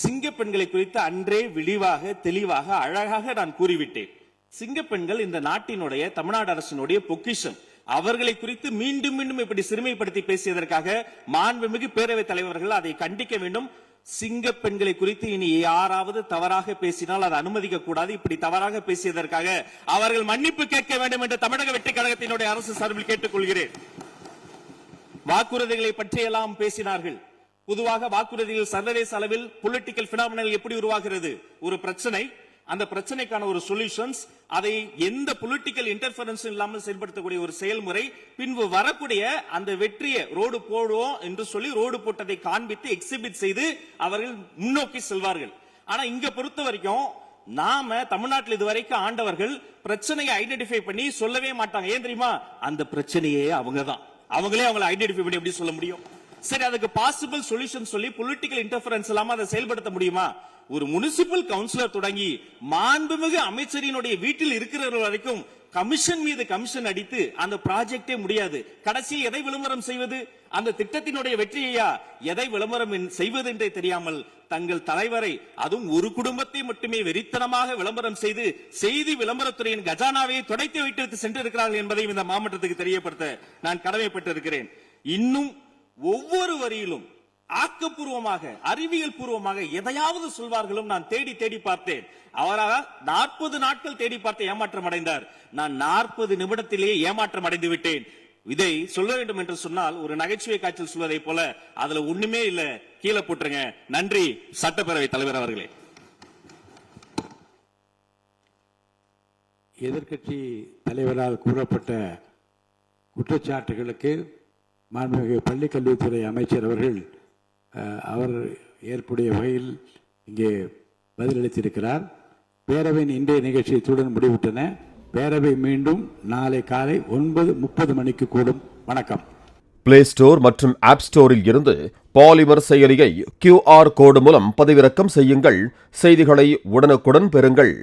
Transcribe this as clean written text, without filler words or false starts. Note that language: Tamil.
சிங்கப்பெண்களை குறித்து அன்றே விரிவாக தெளிவாக அழகாக நான் கூறிவிட்டேன். சிங்கப்பெண்கள் இந்த நாட்டினுடைய தமிழ்நாடு அரசினுடைய பொக்கிஷம். அவர்களை குறித்து மீண்டும் மீண்டும் இப்படி சிறுமைப்படுத்தி பேசியதற்காக மாண்புமிகு பேரவைத் தலைவர்கள் அதை கண்டிக்க வேண்டும். சிங்க பெண்களை குறித்து இனி யாராவது தவறாக பேசினால் அதை அனுமதிக்க கூடாது. இப்படி தவறாக பேசியதற்காக அவர்கள் மன்னிப்பு கேட்க வேண்டும் என்று தமிழக வெற்றி கழகத்தினுடைய அரசு சார்பில் கேட்டுக்கொள்கிறேன். வாக்குறுதிகளை பற்றியெல்லாம் பேசினார்கள். பொதுவாக வாக்குறுதிகள் சர்வதேச அளவில் பொலிட்டிக்கல் பினாமினல் எப்படி உருவாகிறது? ஒரு பிரச்சனை, அந்த பிரச்சனைக்கான ஒரு சொல்யூஷன்ஸ், அதை எந்த பொலிட்டிக்கல் இன்டர்ஃபரன்ஸ் இல்லாமல் செயல்படுத்தக்கூடிய ஒரு செயல்முறை, பின்பு வரக்கூடிய அந்த வெற்றியை ரோடு போடுவோம் என்று சொல்லி ரோடு போட்டதை காண்பித்து எக்ஸிபிட் செய்து அவர்கள் முன்னோக்கி செல்வார்கள். ஆனா இங்க பொறுத்த வரைக்கும் நாம தமிழ்நாட்டில் இதுவரைக்கும் ஆண்டவர்கள் பிரச்சனையை ஐடென்டிஃபை பண்ணி சொல்லவே மாட்டாங்க. ஏன் தெரியுமா? அந்த பிரச்சனையே அவங்கதான், அவங்களே அவங்களை ஐடென்டிஃபை பண்ணி எப்படி சொல்ல முடியும்? சரி, அதுக்கு பாசிபிள் சொல்யூஷன் சொல்லி பொலிட்டிக்கல் இன்டர்ஃபரன்ஸ் இல்லாம அதை செயல்படுத்த முடியுமா? ஒரு முனிசிபல் கவுன்சிலர் தொடங்கி மாண்புமிகு அமைச்சரினுடைய வீட்டில் இருக்கிறவர்கள் வரைக்கும் கமிஷன் மீது கமிஷன் அடித்து அந்த ப்ராஜெக்டே முடியாது. கடைசியில் எதை விளம்பரம் செய்வது? அந்த திட்டத்தினுடைய வெற்றியையா எதை விளம்பரம் செய்வது என்றே தெரியாமல் தங்கள் தலைவரை, அதுவும் ஒரு குடும்பத்தை மட்டுமே வெறித்தனமாக விளம்பரம் செய்து செய்தி விளம்பரத்துறையின் கஜானாவை துடைத்து வைத்து சென்றிருக்கிறார்கள் என்பதையும் இந்த மாவட்டத்துக்கு தெரியப்படுத்த நான் கடமைப்பட்டிருக்கிறேன். இன்னும் ஒவ்வொரு வரியிலும் ஆக்கப்பூர்வமாக அறிவியல் பூர்வமாக எதையாவது சொல்வார்களும் நான் தேடி தேடி பார்த்தேன். அவராக 40 நாட்கள் தேடி பார்த்து ஏமாற்றம் அடைந்தார். நான் 40 நிமிடத்திலேயே ஏமாற்றம் அடைந்து விட்டேன். இதை சொல்ல வேண்டும் என்று சொன்னால் ஒரு நகைச்சுவை காட்சியில் சொல்வதை போல அதுல ஒண்ணுமே இல்ல, கீழே போட்டுருங்க. நன்றி சட்டப்பேரவை தலைவர் அவர்களே. எதிர்க்கட்சி தலைவரால் கூறப்பட்ட குற்றச்சாட்டுகளுக்கு மாண்புமிகு பள்ளி கல்வித்துறை அமைச்சர் அவர்கள் அவர் ஏற்புடைய வகையில் இங்கே பதிலளித்திருக்கிறார். பேரவையின் இன்றைய நிகழ்ச்சி இத்துடன் முடிவுற்றன. பேரவை மீண்டும் நாளை காலை 9:30 மணிக்கு கூடும். வணக்கம். பிளே ஸ்டோர் மற்றும் ஆப் ஸ்டோரில் இருந்து பாலிமர் செயலியை QR கோடு மூலம் பதிவிறக்கம் செய்யுங்கள். செய்திகளை உடனுக்குடன் பெறுங்கள்.